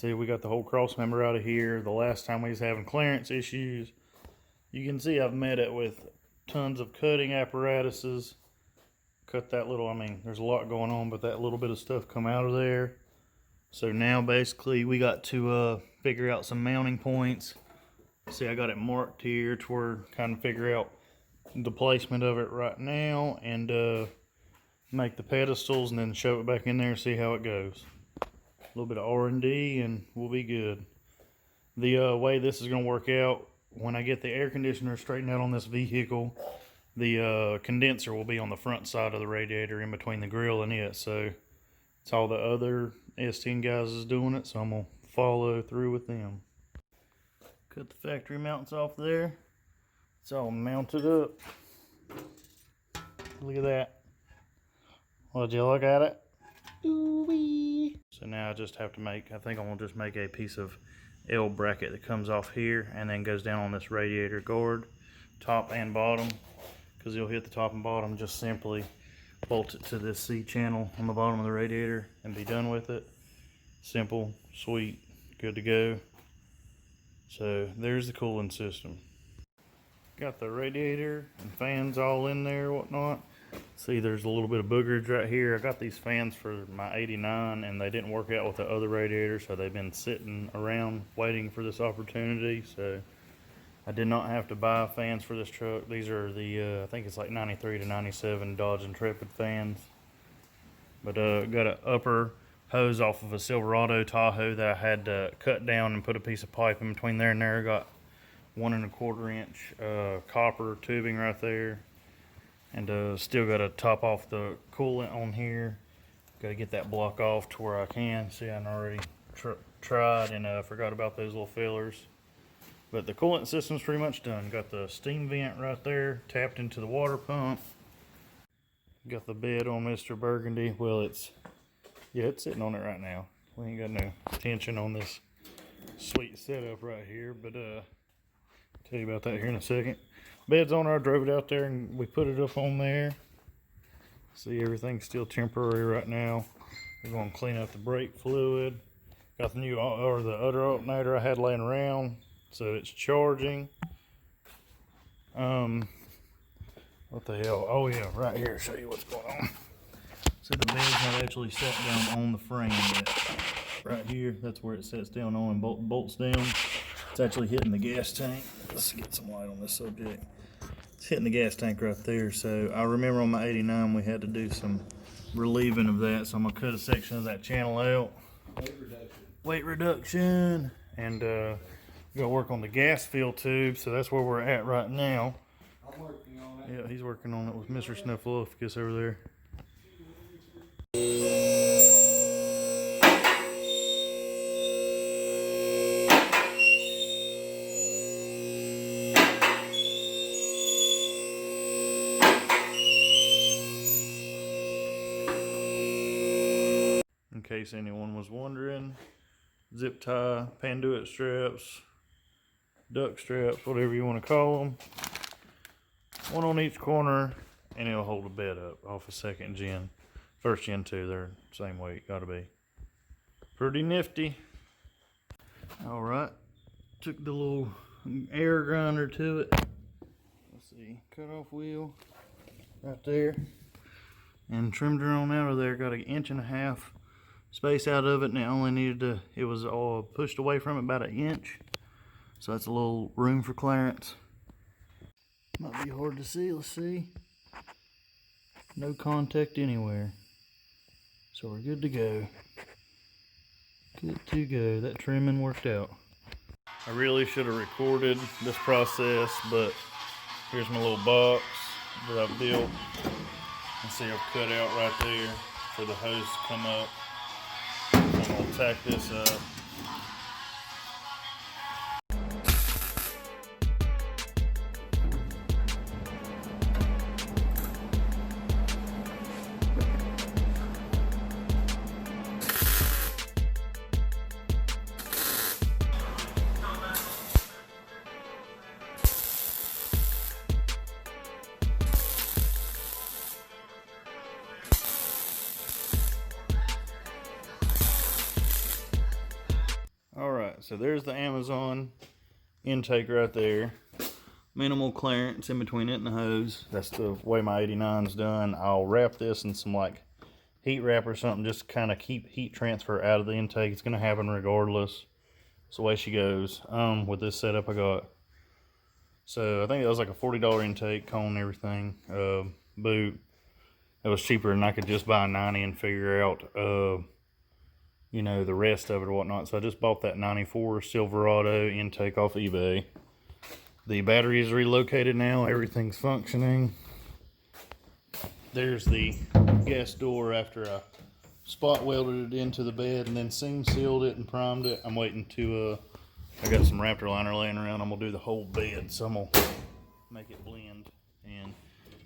See, we got the whole cross member out of here. The last time we was having clearance issues, you can see I've met it with tons of cutting apparatuses. Cut that little, I mean, there's a lot going on, but that little bit of stuff come out of there. So now basically we got to figure out some mounting points. See, I got it marked here to where kind of figure out the placement of it right now and make the pedestals and then shove it back in there and see how it goes. A little bit of R&D and we'll be good. The way this is going to work out, when I get the air conditioner straightened out on this vehicle, the condenser will be on the front side of the radiator in between the grill and it. So it's all the other S10 guys is doing it, so I'm going to follow through with them. Cut the factory mounts off there. It's all mounted up. Look at that. Would you look at it? Ooh-wee. So now I just have to make, I think I'm going to just make a piece of L bracket that comes off here and then goes down on this radiator guard, top and bottom, because you'll hit the top and bottom. Just simply bolt it to this C channel on the bottom of the radiator and be done with it. Simple, sweet, good to go. So there's the cooling system. Got the radiator and fans all in there, whatnot. See, there's a little bit of boogerage right here. I got these fans for my 89 and they didn't work out with the other radiator, so they've been sitting around waiting for this opportunity. So I did not have to buy fans for this truck. These are the I think it's like 93 to 97 Dodge Intrepid fans. But got an upper hose off of a Silverado Tahoe that I had to cut down and put a piece of pipe in between there and there. Got 1 1/4 inch copper tubing right there. And still got to top off the coolant on here. Got to get that block off to where I can. See, I already tried and forgot about those little fillers. But the coolant system's pretty much done. Got the steam vent right there, tapped into the water pump. Got the bed on Mr. Burgundy. Well, it's sitting on it right now. We ain't got no tension on this sweet setup right here, but tell you about that here in a second. Bed's on there. I drove it out there and we put it up on there. See, everything's still temporary right now. We're going to clean up the brake fluid. Got the new, or the other alternator I had laying around, so it's charging. What the hell? Oh yeah, right here. Show you what's going on. So the bed's not actually set down on the frame yet. Right here, that's where it sets down on and bolts down. It's actually hitting the gas tank. Let's get some light on this subject. It's hitting the gas tank right there. So I remember on my 89 we had to do some relieving of that. So I'm gonna cut a section of that channel out. Weight reduction. And gotta work on the gas fill tube. So that's where we're at right now. I'm working on it. Yeah, he's working on it with Mr. Snuffleupagus over there. In case anyone was wondering, zip tie, panduit straps, duck straps, whatever you want to call them. One on each corner, and it'll hold the bed up off a second gen. First gen too, they're same weight, gotta be. Pretty nifty. Alright, took the little air grinder to it. Let's see, cut off wheel right there. And trimmed her on out of there, got 1.5 inches space out of it, and it only needed to, it was all pushed away from it about 1 inch. So that's a little room for clearance. Might be hard to see, let's see. No contact anywhere. So we're good to go. Good to go. That trimming worked out. I really should have recorded this process, but here's my little box that I've built. And see, I've cut out right there. for the hose to come up. So I'm going to tack this up. Alright, so there's the Amazon intake right there. Minimal clearance in between it and the hose. That's the way my 89's done. I'll wrap this in some like heat wrap or something just to kind of keep heat transfer out of the intake. It's going to happen regardless. It's the way she goes. With this setup I got. So I think it was like a $40 intake, cone and everything. Boot. It was cheaper than I could just buy a 90 and figure out you know, the rest of it or whatnot. So I just bought that 94 Silverado intake off eBay. The battery is relocated now. Everything's functioning. There's the gas door after I spot welded it into the bed and then seam sealed it and primed it. I'm waiting to, I got some Raptor liner laying around. I'm gonna do the whole bed, so I'm gonna make it blend. And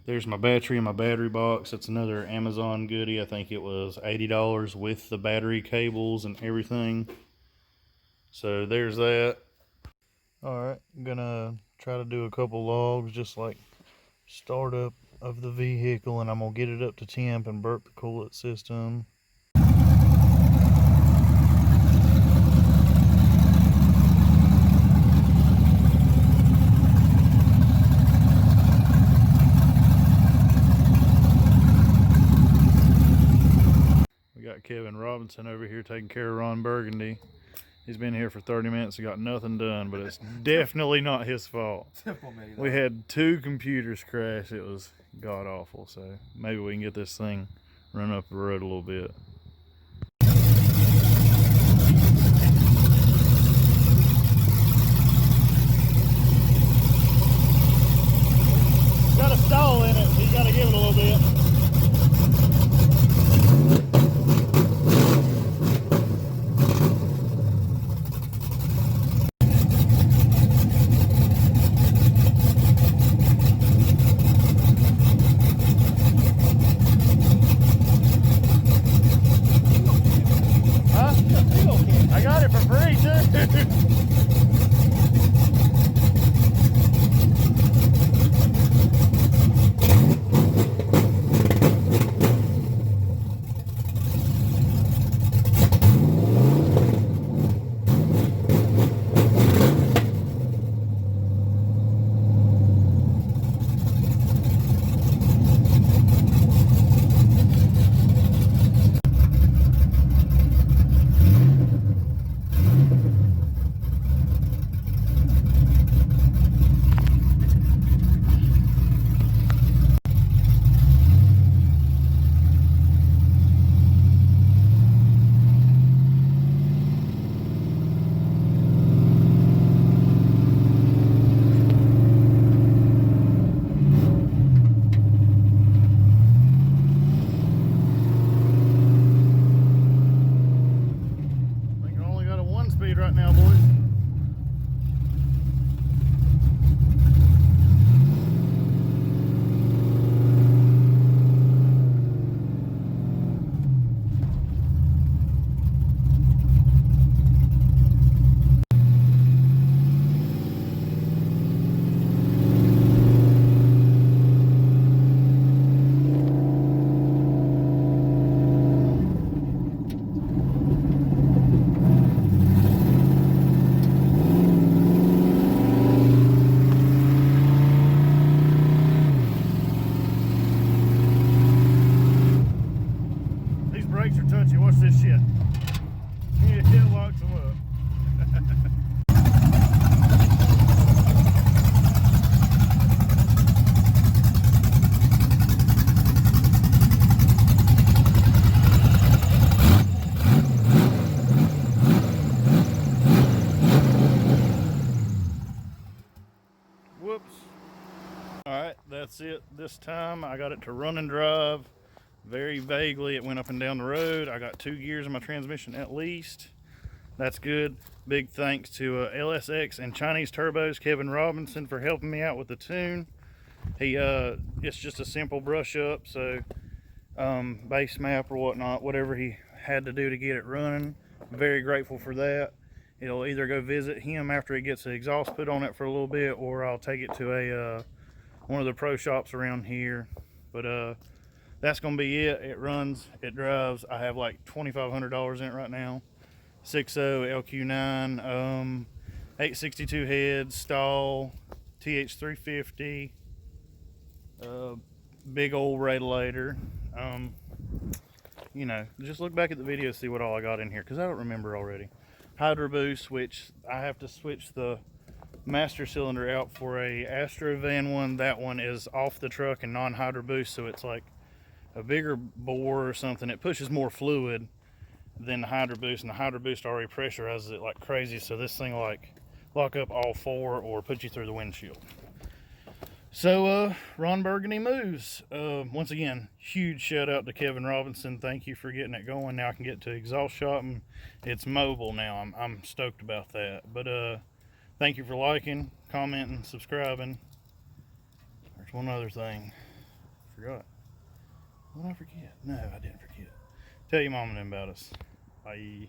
there's my battery in my battery box. That's another Amazon goodie. I think it was $80 with the battery cables and everything. So there's that. Alright, I'm gonna try to do a couple logs, just like startup of the vehicle, and I'm gonna get it up to temp and burp the coolant system. We got Kevin Robinson over here taking care of Ron Burgundy. He's been here for 30 minutes and got nothing done, but it's definitely not his fault. We had 2 computers crash. It was god awful, so maybe we can get this thing run up the road a little bit. Got a stall in it, so you gotta give it a little bit. I got it for free too. Right now, boys. Brakes are touchy. Watch this shit. It locks them up. Whoops. All right, that's it this time. I got it to run and drive. Very vaguely, it went up and down the road. I got 2 gears in my transmission at least. That's good. Big thanks to LSX and Chinese Turbos, Kevin Robinson, for helping me out with the tune. It's just a simple brush up, so base map or whatnot, whatever he had to do to get it running. Very grateful for that. It'll either go visit him after he gets the exhaust put on it for a little bit, or I'll take it to a one of the pro shops around here. But that's gonna be it. It runs, it drives. I have like $2,500 in it right now. 6.0 LQ9, 862 head, stall, TH350, big old radiator. You know, just look back at the video, see what all I got in here, because I don't remember already. Hydro boost, which I have to switch the master cylinder out for a Astro van one. That one is off the truck and non-hydro boost, so it's like a bigger bore or something. It pushes more fluid than the hydro boost, and the hydro boost already pressurizes it like crazy, so this thing will like lock up all four or put you through the windshield. So Ron Burgundy moves. Once again, huge shout out to Kevin Robinson. Thank you for getting it going. Now I can get to exhaust shop and it's mobile now. I'm stoked about that. But thank you for liking, commenting, subscribing. There's one other thing I forgot. What did I forget? No, I didn't forget. Tell your mom and them about us. Bye.